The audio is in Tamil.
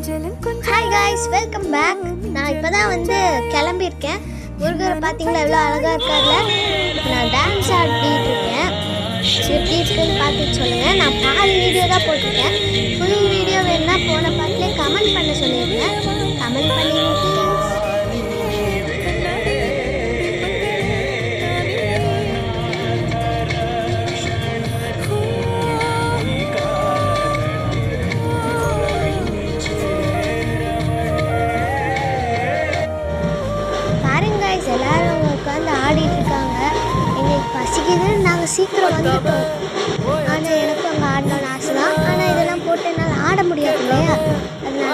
Hi guys, welcome back. நான் இப்போ தான் கிளம்பியிருக்கேன். முருகரை பார்த்தீங்களா எவ்வளோ அழகாக இருக்கார்ல. நான் டான்ஸ் ஆடிட்டு இருக்கேன். எப்படி இருக்குன்னு பார்த்துட்டு சொல்லுங்கள். நான் பாதி வீடியோ தான் போட்டிருக்கேன். ஃபுல் வீடியோ வேணுன்னா போன பாட்டிலே கமெண்ட் பண்ண சொல்லியிருக்கேன். கமெண்ட் பண்ணிட்டு எல்லாரும் உட்காந்து ஆடிட்டு இருக்காங்க. எங்களுக்கு பசிக்குதுன்னு நாங்கள் சீக்கிரம் வந்துட்டோம். ஆனால் எனக்கும் அங்கே ஆடணும்னு ஆசை தான். ஆனால் இதெல்லாம் போட்டு என்னால் ஆட முடியாது இல்லையா, அதனால